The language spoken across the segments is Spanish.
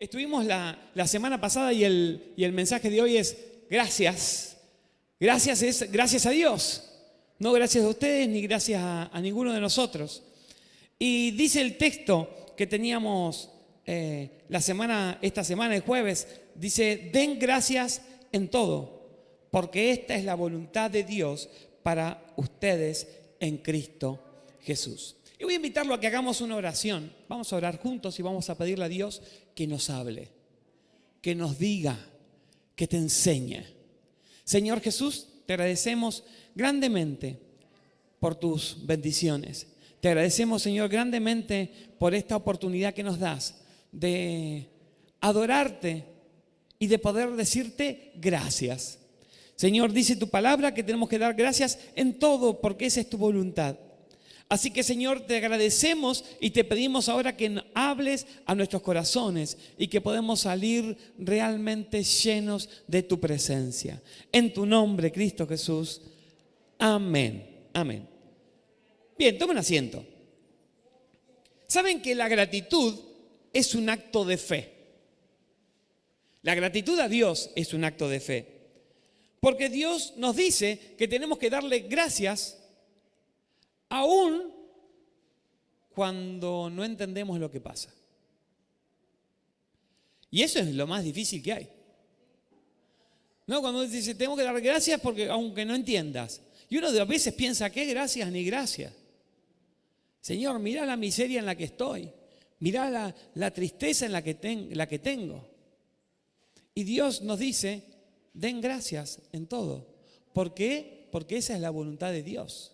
Estuvimos la semana pasada y el mensaje de hoy es gracias. Gracias es gracias a Dios. No gracias a ustedes ni gracias a ninguno de nosotros. Y dice el texto que teníamos esta semana, el jueves, dice, den gracias en todo, porque esta es la voluntad de Dios para ustedes en Cristo Jesús. Y voy a invitarlo a que hagamos una oración. Vamos a orar juntos y vamos a pedirle a Dios que nos hable, que nos diga, que te enseñe. Señor Jesús, te agradecemos grandemente por tus bendiciones. Te agradecemos, Señor, grandemente por esta oportunidad que nos das de adorarte y de poder decirte gracias. Señor, dice tu palabra que tenemos que dar gracias en todo porque esa es tu voluntad. Así que, Señor, te agradecemos y te pedimos ahora que hables a nuestros corazones y que podamos salir realmente llenos de tu presencia. En tu nombre, Cristo Jesús. Amén. Amén. Bien, tomen asiento. ¿Saben que la gratitud es un acto de fe? La gratitud a Dios es un acto de fe. Porque Dios nos dice que tenemos que darle gracias aún cuando no entendemos lo que pasa. Y eso es lo más difícil que hay. ¿No? Cuando dice, tengo que dar gracias porque aunque no entiendas. Y uno a veces piensa, ¿qué gracias ni gracias? Señor, mirá la miseria en la que estoy. Mirá la tristeza en la que tengo. Y Dios nos dice, den gracias en todo. ¿Por qué? Porque esa es la voluntad de Dios.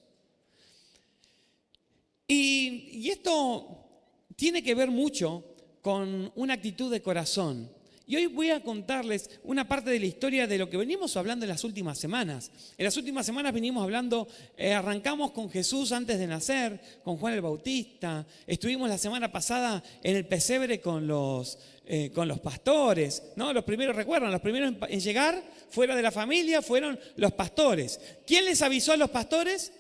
Y esto tiene que ver mucho con una actitud de corazón. Y hoy voy a contarles una parte de la historia de lo que venimos hablando en las últimas semanas. En las últimas semanas venimos hablando, arrancamos con Jesús antes de nacer, con Juan el Bautista. Estuvimos la semana pasada en el pesebre con los pastores, ¿no? Los primeros, recuerdan, los primeros en llegar fuera de la familia fueron los pastores. ¿Quién les avisó a los pastores?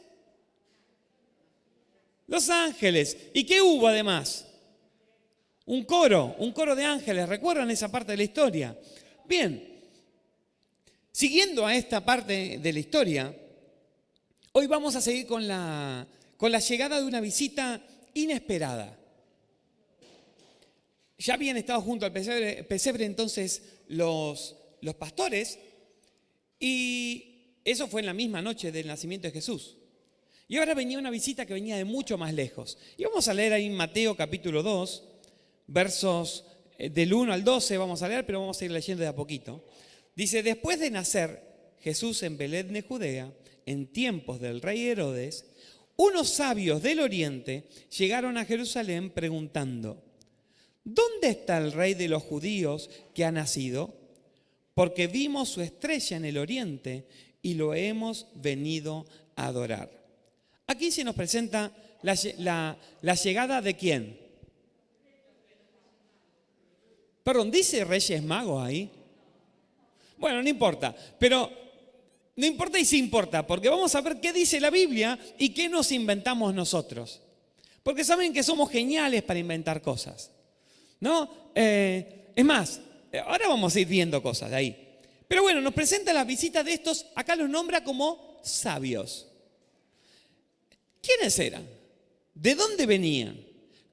Los ángeles. ¿Y qué hubo además? Un coro de ángeles. ¿Recuerdan esa parte de la historia? Bien, siguiendo a esta parte de la historia, hoy vamos a seguir con la llegada de una visita inesperada. Ya habían estado junto al pesebre entonces los pastores y eso fue en la misma noche del nacimiento de Jesús. Y ahora venía una visita que venía de mucho más lejos. Y vamos a leer ahí en Mateo capítulo 2, versos del 1 al 12 vamos a leer, pero vamos a ir leyendo de a poquito. Dice, después de nacer Jesús en Belén de Judea, en tiempos del rey Herodes, unos sabios del oriente llegaron a Jerusalén preguntando, ¿dónde está el rey de los judíos que ha nacido? Porque vimos su estrella en el oriente y lo hemos venido a adorar. Aquí se nos presenta la llegada de ¿quién? Perdón, ¿dice Reyes Magos ahí? Bueno, no importa, pero no importa y sí importa, porque vamos a ver qué dice la Biblia y qué nos inventamos nosotros. Porque saben que somos geniales para inventar cosas, ¿no? Es más, ahora vamos a ir viendo cosas de ahí. Pero bueno, nos presenta las visitas de estos, acá los nombra como sabios. ¿Quiénes eran? ¿De dónde venían?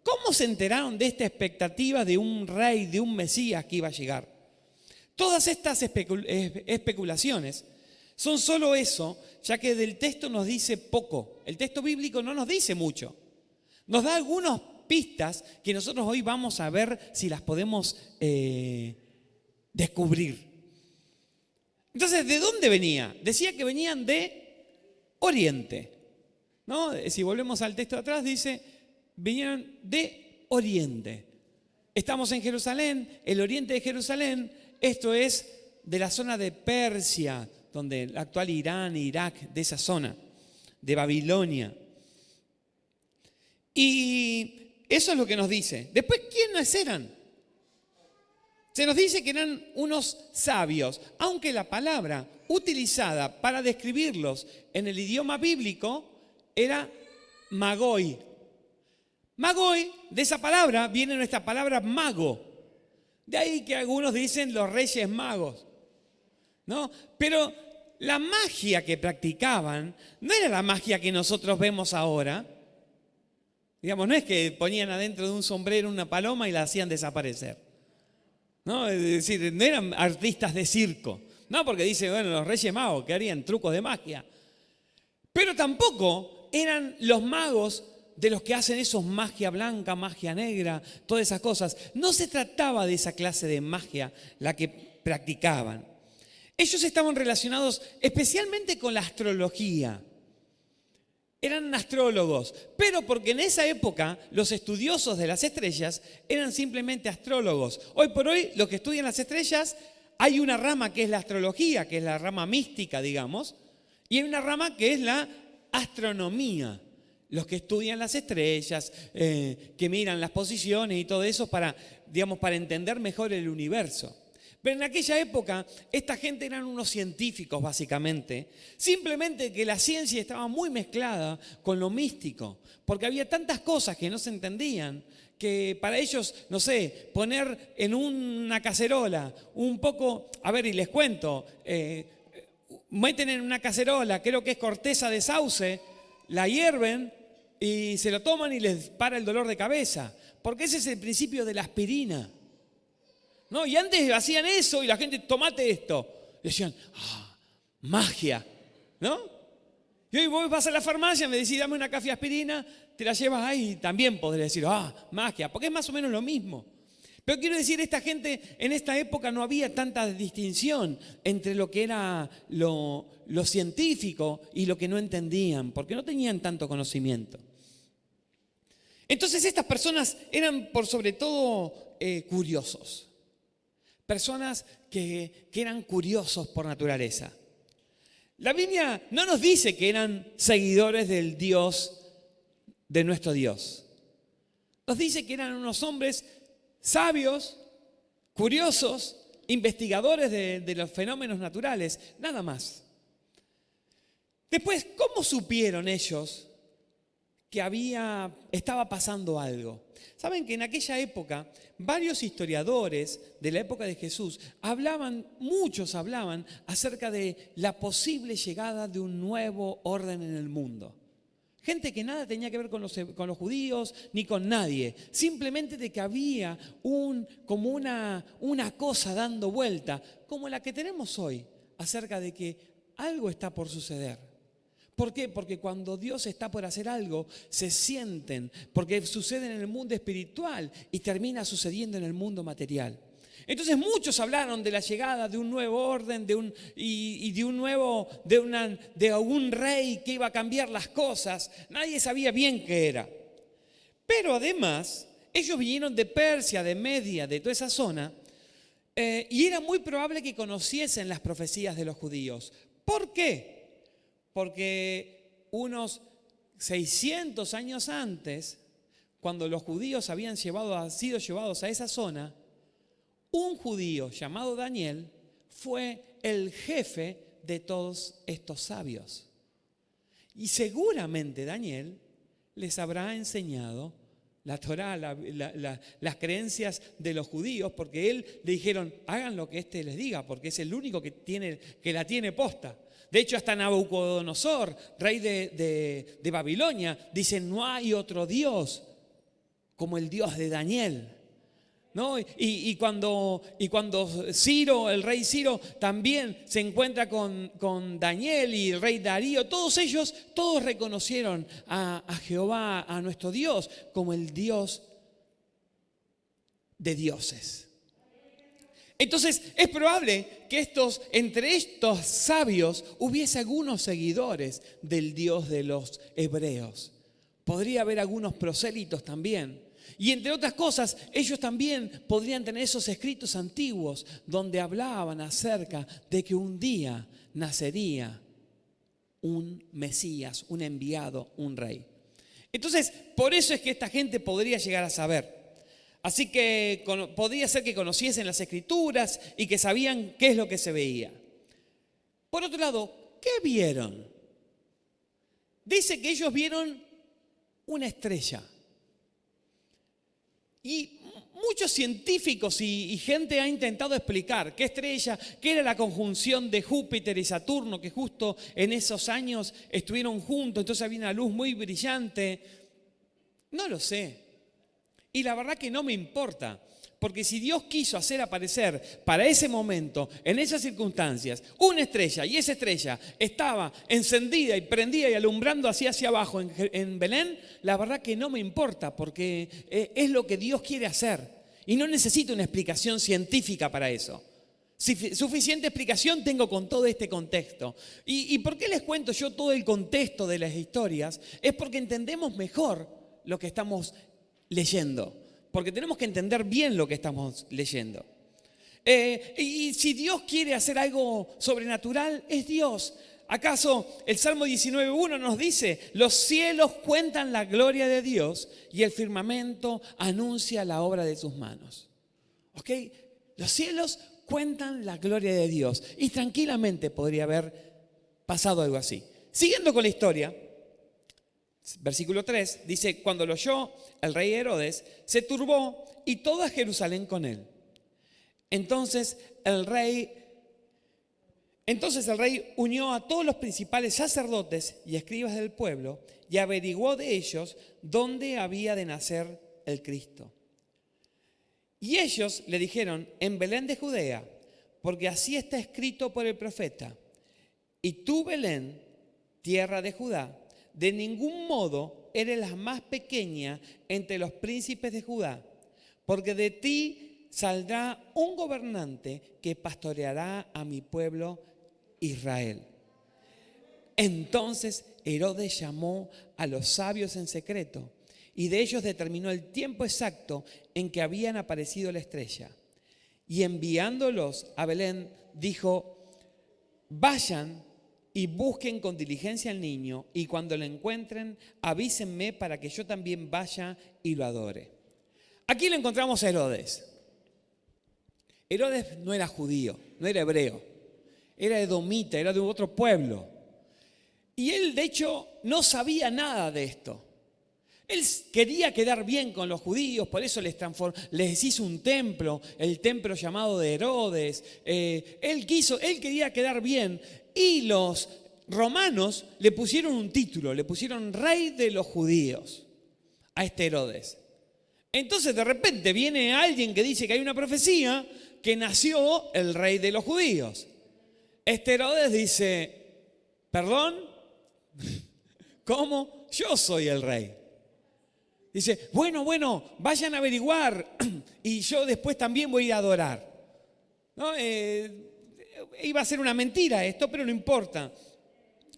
¿Cómo se enteraron de esta expectativa de un rey, de un Mesías que iba a llegar? Todas estas especulaciones son solo eso, ya que del texto nos dice poco. El texto bíblico no nos dice mucho. Nos da algunas pistas que nosotros hoy vamos a ver si las podemos descubrir. Entonces, ¿de dónde venía? Decía que venían de Oriente, ¿no? Si volvemos al texto de atrás, dice, venían de Oriente. Estamos en Jerusalén, el oriente de Jerusalén, esto es de la zona de Persia, donde el actual Irán, Irak, de esa zona, de Babilonia. Y eso es lo que nos dice. Después, ¿quiénes eran? Se nos dice que eran unos sabios, aunque la palabra utilizada para describirlos en el idioma bíblico era magoi. Magoi, de esa palabra viene nuestra palabra mago. De ahí que algunos dicen los Reyes Magos, ¿no? Pero la magia que practicaban no era la magia que nosotros vemos ahora. Digamos, no es que ponían adentro de un sombrero una paloma y la hacían desaparecer, ¿no? Es decir, no eran artistas de circo. No, porque dice, bueno, los Reyes Magos que harían trucos de magia. Pero tampoco eran los magos de los que hacen esos magia blanca, magia negra, todas esas cosas. No se trataba de esa clase de magia la que practicaban. Ellos estaban relacionados especialmente con la astrología. Eran astrólogos, pero porque en esa época los estudiosos de las estrellas eran simplemente astrólogos. Hoy por hoy, los que estudian las estrellas, hay una rama que es la astrología, que es la rama mística, digamos, y hay una rama que es la astronomía. Los que estudian las estrellas, que miran las posiciones y todo eso para, digamos, para entender mejor el universo. Pero en aquella época, esta gente eran unos científicos, básicamente. Simplemente que la ciencia estaba muy mezclada con lo místico, porque había tantas cosas que no se entendían, que para ellos, no sé, poner en una cacerola un poco, a ver, y les cuento, meten en una cacerola, creo que es corteza de sauce, la hierven y se lo toman y les para el dolor de cabeza, porque ese es el principio de la aspirina. ¿No? Y antes hacían eso y la gente, tomate esto. Decían, magia, ¿no? Y hoy vos vas a la farmacia, me decís, dame una cafeaspirina, te la llevas ahí y también podés decir, magia, porque es más o menos lo mismo. Pero quiero decir, esta gente, en esta época no había tanta distinción entre lo que era lo científico y lo que no entendían, porque no tenían tanto conocimiento. Entonces estas personas eran por sobre todo curiosos. Personas que eran curiosos por naturaleza. La Biblia no nos dice que eran seguidores del Dios, de nuestro Dios. Nos dice que eran unos hombres sabios, curiosos, investigadores de los fenómenos naturales, nada más. Después, ¿cómo supieron ellos que estaba pasando algo? Saben que en aquella época varios historiadores de la época de Jesús muchos hablaban acerca de la posible llegada de un nuevo orden en el mundo. Gente que nada tenía que ver con los judíos ni con nadie, simplemente de que había como una cosa dando vuelta, como la que tenemos hoy, acerca de que algo está por suceder. ¿Por qué? Porque cuando Dios está por hacer algo, se sienten, porque sucede en el mundo espiritual y termina sucediendo en el mundo material. Entonces muchos hablaron de la llegada de un nuevo orden, de un rey que iba a cambiar las cosas. Nadie sabía bien qué era. Pero además, ellos vinieron de Persia, de Media, de toda esa zona, y era muy probable que conociesen las profecías de los judíos. ¿Por qué? Porque unos 600 años antes, cuando los judíos habían sido llevados a esa zona, un judío llamado Daniel fue el jefe de todos estos sabios. Y seguramente Daniel les habrá enseñado la Torá, las creencias de los judíos, porque él le dijeron, hagan lo que éste les diga, porque es el único que la tiene posta. De hecho, hasta Nabucodonosor, rey de Babilonia, dice, no hay otro Dios como el Dios de Daniel. ¿No? Y cuando Ciro, el rey Ciro, también se encuentra con Daniel y el rey Darío, todos ellos, todos reconocieron a Jehová, a nuestro Dios, como el Dios de dioses. Entonces, es probable que entre estos sabios hubiese algunos seguidores del Dios de los hebreos. Podría haber algunos prosélitos también. Y entre otras cosas, ellos también podrían tener esos escritos antiguos donde hablaban acerca de que un día nacería un Mesías, un enviado, un rey. Entonces, por eso es que esta gente podría llegar a saber. Así que podría ser que conociesen las escrituras y que sabían qué es lo que se veía. Por otro lado, ¿qué vieron? Dice que ellos vieron una estrella. Y muchos científicos y gente ha intentado explicar qué estrella, qué era la conjunción de Júpiter y Saturno, que justo en esos años estuvieron juntos, entonces había una luz muy brillante. No lo sé. Y la verdad que no me importa. Porque si Dios quiso hacer aparecer para ese momento, en esas circunstancias, una estrella, y esa estrella estaba encendida y prendida y alumbrando hacia abajo en Belén, la verdad que no me importa, porque es lo que Dios quiere hacer. Y no necesito una explicación científica para eso. Suficiente explicación tengo con todo este contexto. ¿Y por qué les cuento yo todo el contexto de las historias? Es porque entendemos mejor lo que estamos leyendo. Porque tenemos que entender bien lo que estamos leyendo. Y si Dios quiere hacer algo sobrenatural, es Dios. ¿Acaso el Salmo 19.1 nos dice: los cielos cuentan la gloria de Dios y el firmamento anuncia la obra de sus manos? ¿Ok? Los cielos cuentan la gloria de Dios. Y tranquilamente podría haber pasado algo así. Siguiendo con la historia, versículo 3 dice: cuando lo oyó el rey Herodes, se turbó y toda Jerusalén con él. Entonces el rey unió a todos los principales sacerdotes y escribas del pueblo y averiguó de ellos dónde había de nacer el Cristo. Y ellos le dijeron: en Belén de Judea, porque así está escrito por el profeta: y tú, Belén, tierra de Judá, de ningún modo eres la más pequeña entre los príncipes de Judá, porque de ti saldrá un gobernante que pastoreará a mi pueblo Israel. Entonces Herodes llamó a los sabios en secreto y de ellos determinó el tiempo exacto en que habían aparecido la estrella. Y enviándolos a Belén, dijo: vayan y busquen con diligencia al niño, y cuando lo encuentren, avísenme para que yo también vaya y lo adore. Aquí le encontramos a Herodes. Herodes no era judío, no era hebreo, era edomita, era de otro pueblo. Y él, de hecho, no sabía nada de esto. Él quería quedar bien con los judíos, por eso les hizo un templo, el templo llamado de Herodes. Él quería quedar bien. Y los romanos le pusieron un título, le pusieron rey de los judíos a este Herodes. Entonces de repente viene alguien que dice que hay una profecía que nació el rey de los judíos. Este Herodes dice: ¿perdón? ¿Cómo? Yo soy el rey. Dice: bueno, vayan a averiguar y yo después también voy a ir a adorar. ¿No? Iba a ser una mentira esto, pero no importa.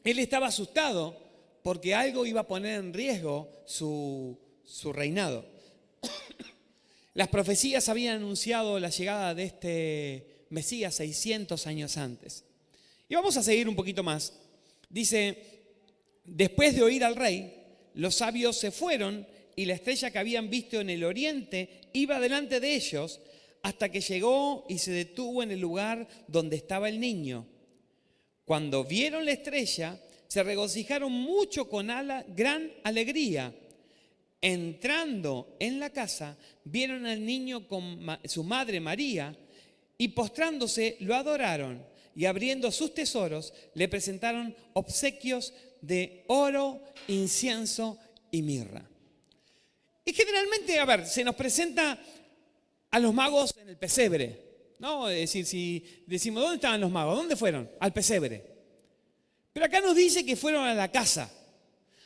Él estaba asustado porque algo iba a poner en riesgo su reinado. Las profecías habían anunciado la llegada de este Mesías 600 años antes. Y vamos a seguir un poquito más. Dice: después de oír al rey, los sabios se fueron y la estrella que habían visto en el oriente iba delante de ellos hasta que llegó y se detuvo en el lugar donde estaba el niño. Cuando vieron la estrella, se regocijaron mucho con gran alegría. Entrando en la casa, vieron al niño con su madre María y postrándose lo adoraron, y abriendo sus tesoros le presentaron obsequios de oro, incienso y mirra. Y generalmente, se nos presenta a los magos en el pesebre, ¿no? Es decir, si decimos: ¿dónde estaban los magos? ¿Dónde fueron? Al pesebre. Pero acá nos dice que fueron a la casa.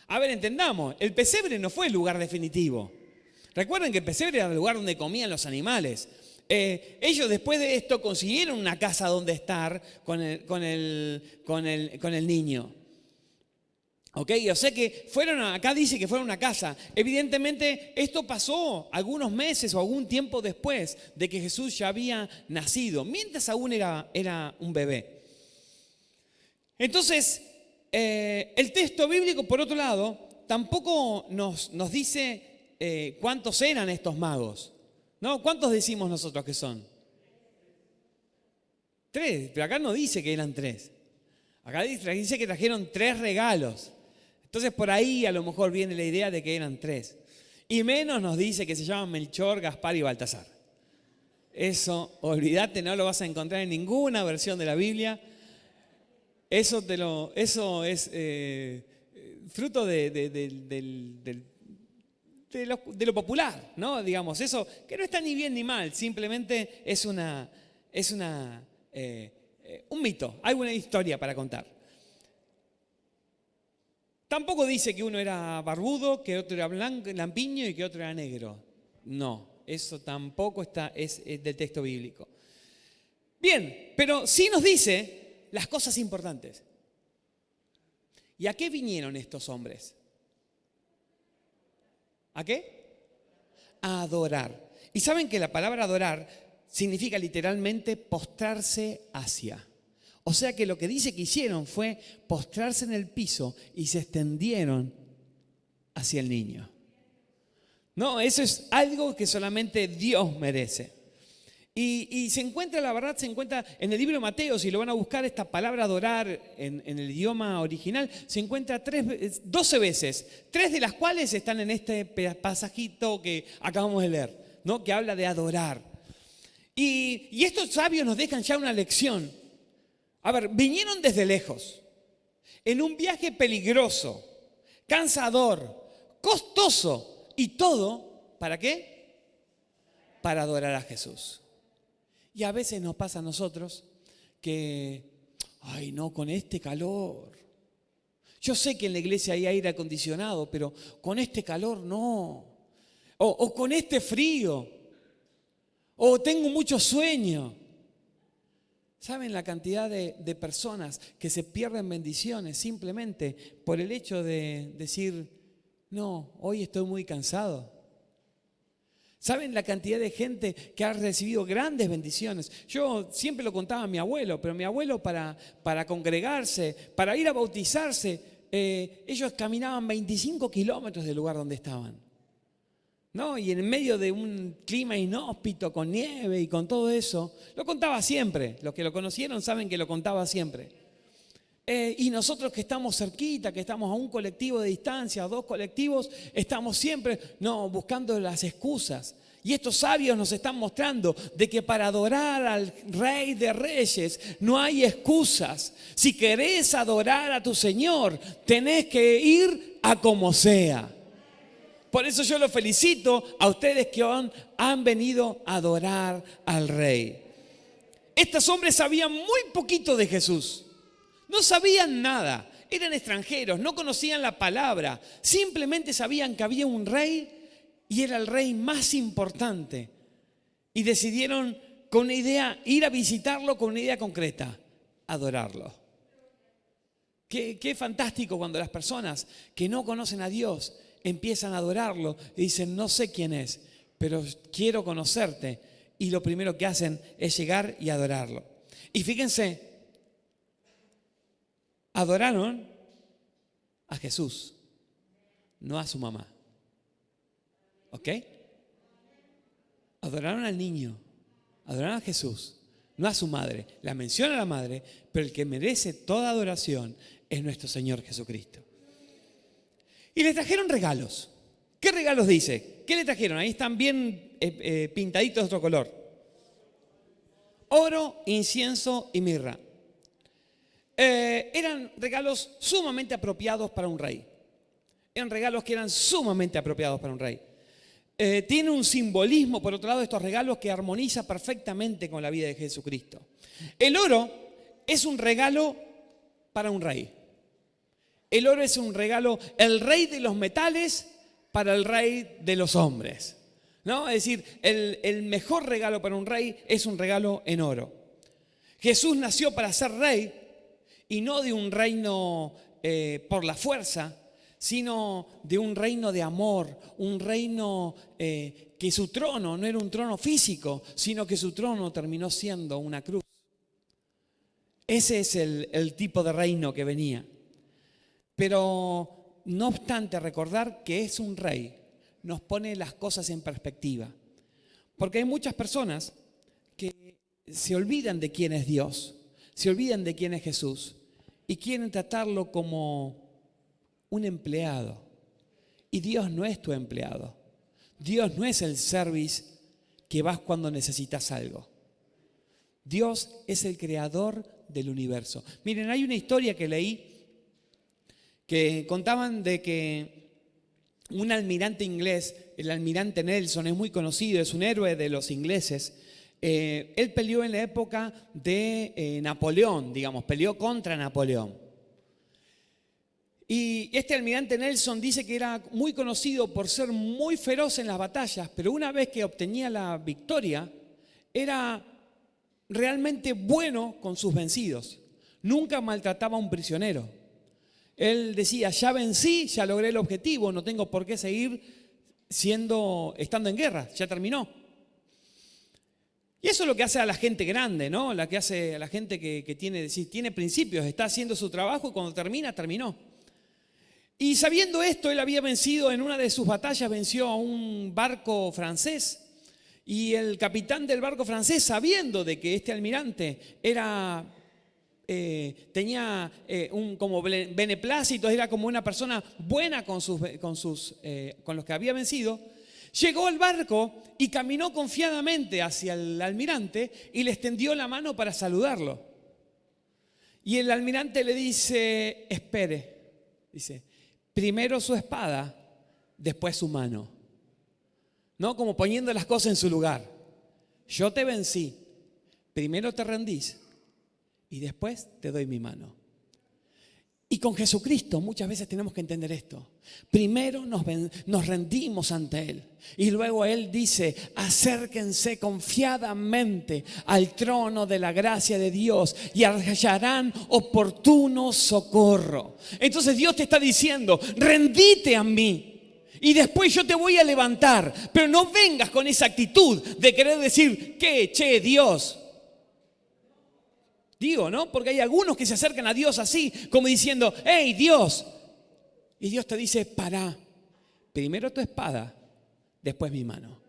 Entendamos, el pesebre no fue el lugar definitivo. Recuerden que el pesebre era el lugar donde comían los animales. Ellos después de esto consiguieron una casa donde estar con el niño. ¿Ok? O sea que acá dice que fueron a casa. Evidentemente esto pasó algunos meses o algún tiempo después de que Jesús ya había nacido, mientras aún era un bebé. Entonces, el texto bíblico, por otro lado, tampoco nos dice cuántos eran estos magos, ¿no? ¿Cuántos decimos nosotros que son? 3, pero acá no dice que eran 3. Acá dice que trajeron 3 regalos. Entonces por ahí a lo mejor viene la idea de que eran 3. Y menos nos dice que se llaman Melchor, Gaspar y Baltasar. Eso, olvídate, no lo vas a encontrar en ninguna versión de la Biblia. Eso es fruto de lo popular, ¿no? Digamos, eso que no está ni bien ni mal, simplemente es un mito, hay una historia para contar. Tampoco dice que uno era barbudo, que otro era lampiño y que otro era negro. No, eso tampoco es del texto bíblico. Bien, pero sí nos dice las cosas importantes. ¿Y a qué vinieron estos hombres? ¿A qué? A adorar. Y saben que la palabra adorar significa literalmente postrarse hacia. O sea que lo que dice que hicieron fue postrarse en el piso y se extendieron hacia el niño. No, eso es algo que solamente Dios merece. Y se encuentra, la verdad, se encuentra en el libro de Mateo, si lo van a buscar, esta palabra adorar en el idioma original, se encuentra 12 veces, 3 de las cuales están en este pasajito que acabamos de leer, ¿no? Que habla de adorar. Y estos sabios nos dejan ya una lección. A ver, vinieron desde lejos, en un viaje peligroso, cansador, costoso y todo, ¿para qué? Para adorar a Jesús. Y a veces nos pasa a nosotros que, ay no, con este calor. Yo sé que en la iglesia hay aire acondicionado, pero con este calor no. O con este frío. O tengo mucho sueño. ¿Saben la cantidad de personas que se pierden bendiciones simplemente por el hecho de decir, no, hoy estoy muy cansado? ¿Saben la cantidad de gente que ha recibido grandes bendiciones? Yo siempre lo contaba a mi abuelo, pero mi abuelo para congregarse, para ir a bautizarse, ellos caminaban 25 kilómetros del lugar donde estaban. ¿No? Y en medio de un clima inhóspito, con nieve y con todo eso, lo contaba siempre. Los que lo conocieron saben que lo contaba siempre. Y nosotros que estamos cerquita, que estamos a un colectivo de distancia, a 2 colectivos, estamos siempre buscando las excusas. Y estos sabios nos están mostrando de que para adorar al Rey de Reyes no hay excusas. Si querés adorar a tu Señor, tenés que ir a como sea. Por eso yo los felicito a ustedes que han venido a adorar al Rey. Estos hombres sabían muy poquito de Jesús. No sabían nada. Eran extranjeros, no conocían la palabra. Simplemente sabían que había un rey y era el rey más importante. Y decidieron con una idea, ir a visitarlo con una idea concreta, adorarlo. Qué fantástico cuando las personas que no conocen a Dios empiezan a adorarlo y dicen, no sé quién es, pero quiero conocerte. Y lo primero que hacen es llegar y adorarlo. Y fíjense, adoraron a Jesús, no a su mamá. ¿Ok? Adoraron al niño, adoraron a Jesús, no a su madre. La menciona la madre, pero el que merece toda adoración es nuestro Señor Jesucristo. Y le trajeron regalos. ¿Qué regalos dice? ¿Qué le trajeron? Ahí están bien pintaditos de otro color. Oro, incienso y mirra. Eran regalos sumamente apropiados para un rey. Eran regalos que eran sumamente apropiados para un rey. Tiene un simbolismo, por otro lado, estos regalos que armoniza perfectamente con la vida de Jesucristo. El oro es un regalo para un rey. El oro es un regalo, el rey de los metales para el rey de los hombres, ¿no? Es decir, el mejor regalo para un rey es un regalo en oro. Jesús nació para ser rey y no de un reino por la fuerza, sino de un reino de amor, un reino que su trono no era un trono físico, sino que su trono terminó siendo una cruz. Ese es el tipo de reino que venía. Pero no obstante, recordar que es un rey nos pone las cosas en perspectiva. Porque hay muchas personas que se olvidan de quién es Dios, se olvidan de quién es Jesús y quieren tratarlo como un empleado. Y Dios no es tu empleado, Dios no es el service que vas cuando necesitas algo. Dios es el creador del universo. Miren, hay una historia que leí que contaban de que un almirante inglés, el almirante Nelson, es muy conocido, es un héroe de los ingleses. Él peleó en la época de Napoleón, digamos, peleó contra Napoleón. Y este almirante Nelson dice que era muy conocido por ser muy feroz en las batallas, pero una vez que obtenía la victoria, era realmente bueno con sus vencidos. Nunca maltrataba a un prisionero. Él decía, ya vencí, ya logré el objetivo, no tengo por qué seguir estando en guerra, ya terminó. Y eso es lo que hace a la gente grande, ¿no? Lo que hace a la gente que tiene principios, está haciendo su trabajo y cuando termina, terminó. Y sabiendo esto, él había vencido en una de sus batallas, venció a un barco francés. Y el capitán del barco francés, sabiendo de que este almirante tenía como beneplácitos, era como una persona buena con los que había vencido, llegó al barco y caminó confiadamente hacia el almirante y le extendió la mano para saludarlo. Y el almirante le dice, espere, dice, primero su espada, después su mano. ¿No? Como poniendo las cosas en su lugar. Yo te vencí, primero te rendís y después te doy mi mano. Y con Jesucristo muchas veces tenemos que entender esto. Primero nos rendimos ante Él y luego Él dice, acérquense confiadamente al trono de la gracia de Dios y hallarán oportuno socorro. Entonces Dios te está diciendo, rendite a mí. Y después yo te voy a levantar, pero no vengas con esa actitud de querer decir, ¿qué? Che, Dios. Digo, ¿no? Porque hay algunos que se acercan a Dios así, como diciendo, hey, Dios. Y Dios te dice, pará, primero tu espada, después mi mano.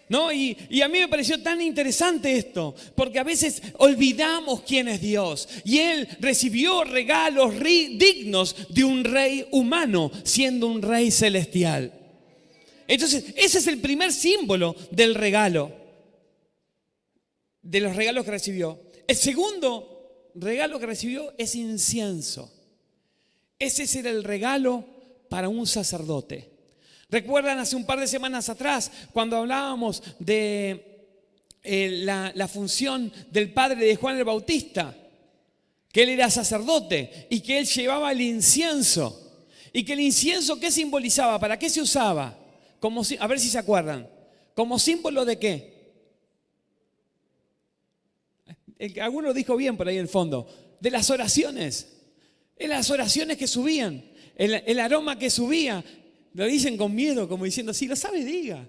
¿No? Y a mí me pareció tan interesante esto, porque a veces olvidamos quién es Dios. Y Él recibió regalos dignos de un rey humano, siendo un rey celestial. Entonces, ese es el primer símbolo del regalo, de los regalos que recibió. El segundo regalo que recibió es incienso. Ese era el regalo para un sacerdote. ¿Recuerdan hace un par de semanas atrás cuando hablábamos de la función del padre de Juan el Bautista? Que él era sacerdote y que él llevaba el incienso. Y que el incienso, ¿qué simbolizaba? ¿Para qué se usaba? A ver si se acuerdan. ¿Como símbolo de qué? Alguno lo dijo bien por ahí en el fondo. De las oraciones. En las oraciones que subían. El aroma que subía. Lo dicen con miedo, como diciendo, si lo sabe, diga.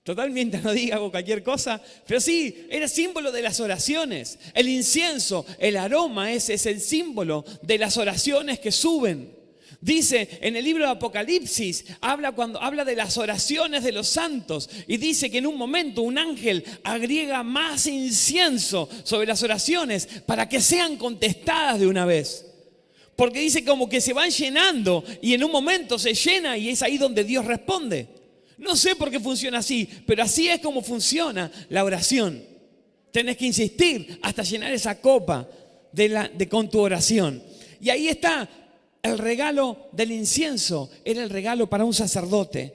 Total, mientras no diga cualquier cosa. Pero sí, era símbolo de las oraciones. El incienso, el aroma es el símbolo de las oraciones que suben. Dice en el libro de Apocalipsis, cuando habla de las oraciones de los santos. Y dice que en un momento un ángel agrega más incienso sobre las oraciones para que sean contestadas de una vez. Porque dice como que se van llenando y en un momento se llena y es ahí donde Dios responde. No sé por qué funciona así, pero así es como funciona la oración. Tenés que insistir hasta llenar esa copa con tu oración. Y ahí está el regalo del incienso. Era el regalo para un sacerdote.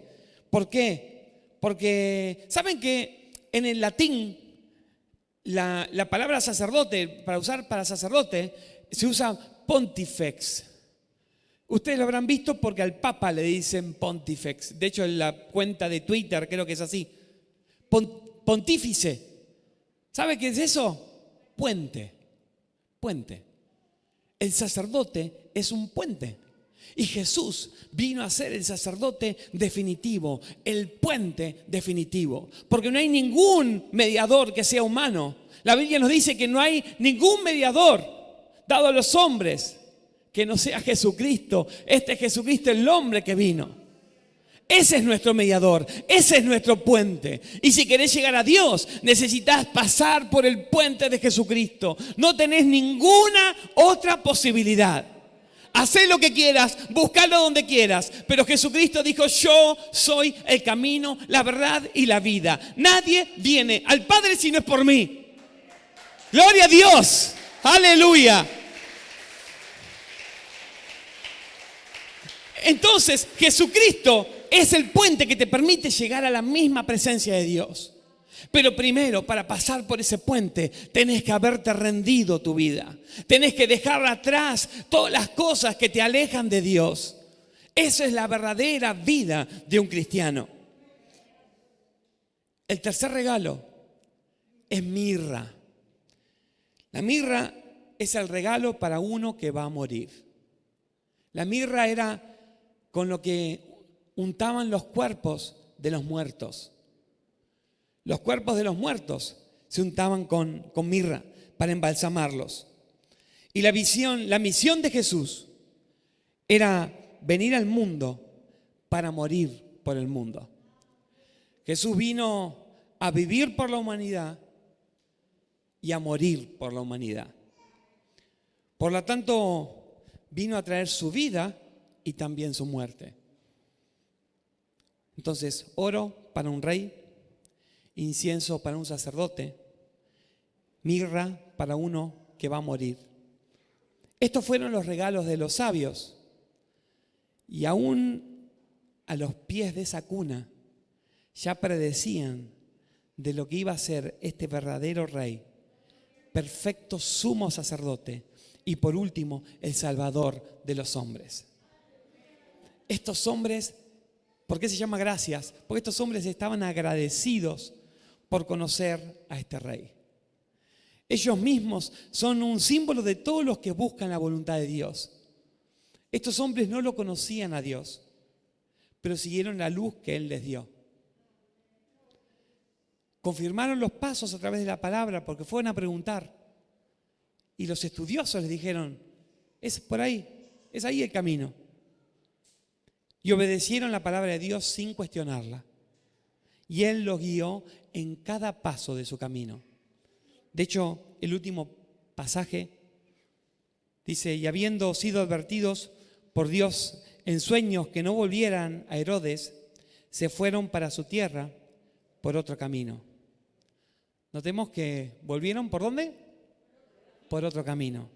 ¿Por qué? Porque ¿saben que en el latín la palabra sacerdote, para usar para sacerdote, se usa pontifex? Ustedes lo habrán visto porque al Papa le dicen pontifex. De hecho, en la cuenta de Twitter creo que es así. Pontífice. ¿Sabe qué es eso? Puente. Puente. El sacerdote es un puente. Y Jesús vino a ser el sacerdote definitivo, el puente definitivo. Porque no hay ningún mediador que sea humano. La Biblia nos dice que no hay ningún mediador dado a los hombres que no sea Jesucristo. Este es Jesucristo, el hombre que vino. Ese es nuestro mediador, ese es nuestro puente. Y si querés llegar a Dios, necesitas pasar por el puente de Jesucristo. No tenés ninguna otra posibilidad. Hacé lo que quieras, buscalo donde quieras. Pero Jesucristo dijo, yo soy el camino, la verdad y la vida. Nadie viene al Padre si no es por mí. Gloria a Dios. Aleluya. Entonces, Jesucristo es el puente que te permite llegar a la misma presencia de Dios. Pero primero, para pasar por ese puente, tenés que haberte rendido tu vida. Tenés que dejar atrás todas las cosas que te alejan de Dios. Esa es la verdadera vida de un cristiano. El tercer regalo es mirra. La mirra es el regalo para uno que va a morir. La mirra era con lo que untaban los cuerpos de los muertos. Los cuerpos de los muertos se untaban con mirra para embalsamarlos. Y la misión de Jesús era venir al mundo para morir por el mundo. Jesús vino a vivir por la humanidad y a morir por la humanidad. Por lo tanto, vino a traer su vida y también su muerte. Entonces, oro para un rey, incienso para un sacerdote, mirra para uno que va a morir. Estos fueron los regalos de los sabios. Y aún a los pies de esa cuna ya predecían de lo que iba a ser este verdadero rey, perfecto sumo sacerdote y por último el Salvador de los hombres. Estos hombres, ¿por qué se llama gracias? Porque estos hombres estaban agradecidos por conocer a este rey. Ellos mismos son un símbolo de todos los que buscan la voluntad de Dios. Estos hombres no lo conocían a Dios, pero siguieron la luz que Él les dio. Confirmaron los pasos a través de la palabra porque fueron a preguntar. Y los estudiosos les dijeron, es por ahí, es ahí el camino. Y obedecieron la palabra de Dios sin cuestionarla. Y Él los guió en cada paso de su camino. De hecho, el último pasaje dice, y habiendo sido advertidos por Dios en sueños que no volvieran a Herodes, se fueron para su tierra por otro camino. Notemos que volvieron, ¿por dónde? Por otro camino.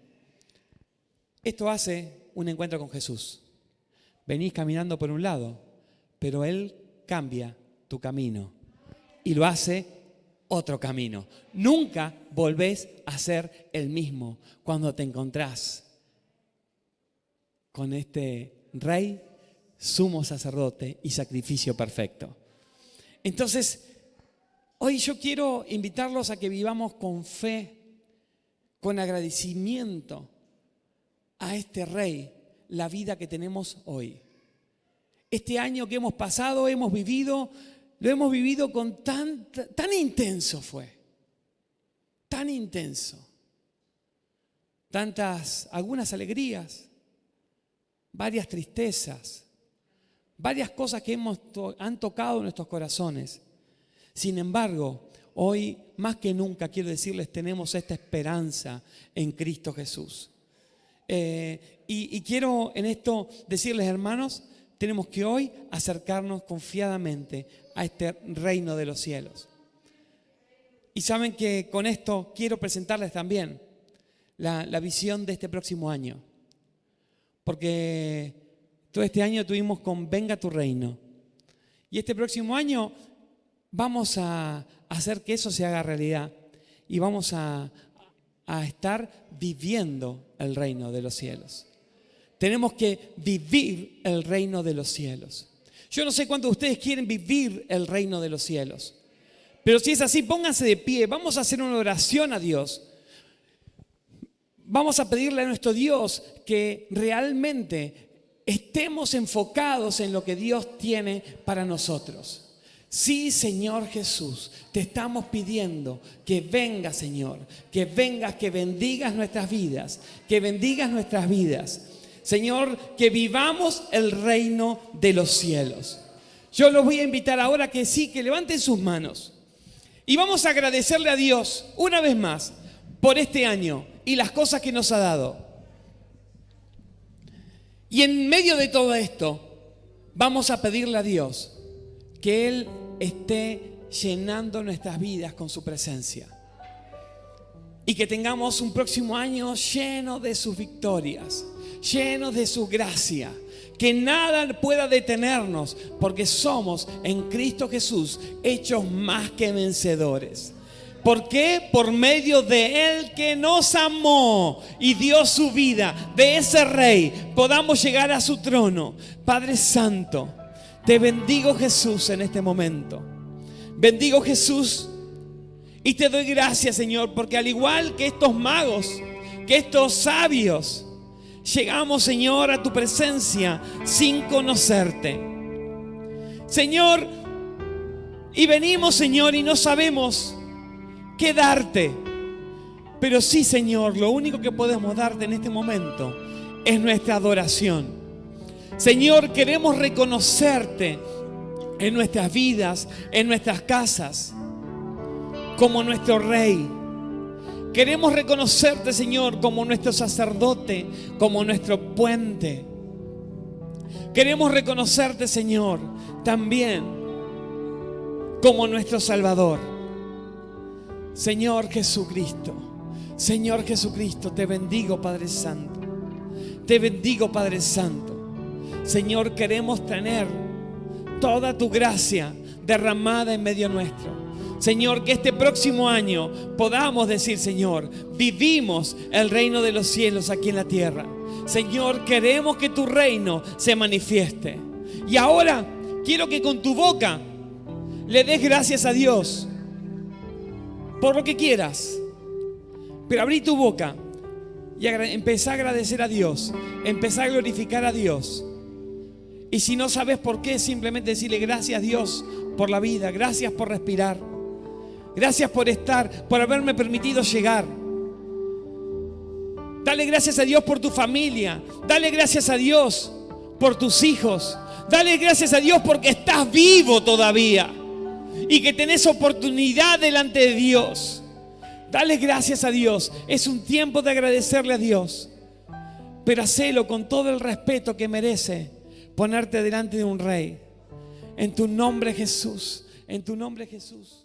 Esto hace un encuentro con Jesús. Venís caminando por un lado, pero Él cambia tu camino y lo hace otro camino. Nunca volvés a ser el mismo cuando te encontrás con este rey, sumo sacerdote y sacrificio perfecto. Entonces, hoy yo quiero invitarlos a que vivamos con fe, con agradecimiento a este rey, la vida que tenemos hoy. Este año que hemos pasado, lo hemos vivido con tan intenso fue. Tan intenso. Algunas alegrías, varias tristezas, varias cosas que han tocado nuestros corazones. Sin embargo, hoy más que nunca quiero decirles, tenemos esta esperanza en Cristo Jesús. Y quiero en esto decirles, hermanos, tenemos que hoy acercarnos confiadamente a este reino de los cielos. Y saben que con esto quiero presentarles también la visión de este próximo año. Porque todo este año tuvimos con Venga tu reino. Y este próximo año vamos a hacer que eso se haga realidad. Y vamos a estar viviendo el reino de los cielos. Tenemos que vivir el reino de los cielos. Yo no sé cuántos de ustedes quieren vivir el reino de los cielos. Pero si es así, pónganse de pie. Vamos a hacer una oración a Dios. Vamos a pedirle a nuestro Dios que realmente estemos enfocados en lo que Dios tiene para nosotros. Sí, Señor Jesús, te estamos pidiendo que vengas, Señor, que vengas, que bendigas nuestras vidas, que bendigas nuestras vidas. Señor, que vivamos el reino de los cielos. Yo los voy a invitar ahora que sí, que levanten sus manos. Y vamos a agradecerle a Dios una vez más por este año y las cosas que nos ha dado. Y en medio de todo esto, vamos a pedirle a Dios que Él esté llenando nuestras vidas con su presencia. Y que tengamos un próximo año lleno de sus victorias, lleno de su gracia. Que nada pueda detenernos, porque somos en Cristo Jesús hechos más que vencedores. ¿Por qué? Por medio de Él que nos amó y dio su vida, de ese Rey, podamos llegar a su trono. Padre Santo, te bendigo, Jesús, en este momento. Bendigo, Jesús, y te doy gracias, Señor, porque al igual que estos magos, que estos sabios, llegamos, Señor, a tu presencia sin conocerte. Señor, y venimos, Señor, y no sabemos qué darte. Pero sí, Señor, lo único que podemos darte en este momento es nuestra adoración. Señor, queremos reconocerte en nuestras vidas, en nuestras casas, como nuestro Rey. Queremos reconocerte, Señor, como nuestro sacerdote, como nuestro puente. Queremos reconocerte, Señor, también como nuestro Salvador. Señor Jesucristo, te bendigo, Padre Santo. Te bendigo, Padre Santo. Señor, queremos tener toda tu gracia derramada en medio nuestro. Señor, que este próximo año podamos decir, Señor, vivimos el reino de los cielos aquí en la tierra. Señor, queremos que tu reino se manifieste. Y ahora quiero que con tu boca le des gracias a Dios por lo que quieras. Pero abrí tu boca y empezá a agradecer a Dios. Empezá a glorificar a Dios. Y si no sabes por qué, simplemente decirle gracias, Dios, por la vida. Gracias por respirar. Gracias por estar, por haberme permitido llegar. Dale gracias a Dios por tu familia. Dale gracias a Dios por tus hijos. Dale gracias a Dios porque estás vivo todavía y que tenés oportunidad delante de Dios. Dale gracias a Dios. Es un tiempo de agradecerle a Dios, pero hacelo con todo el respeto que merece ponerte delante de un Rey. En tu nombre, Jesús. En tu nombre, Jesús.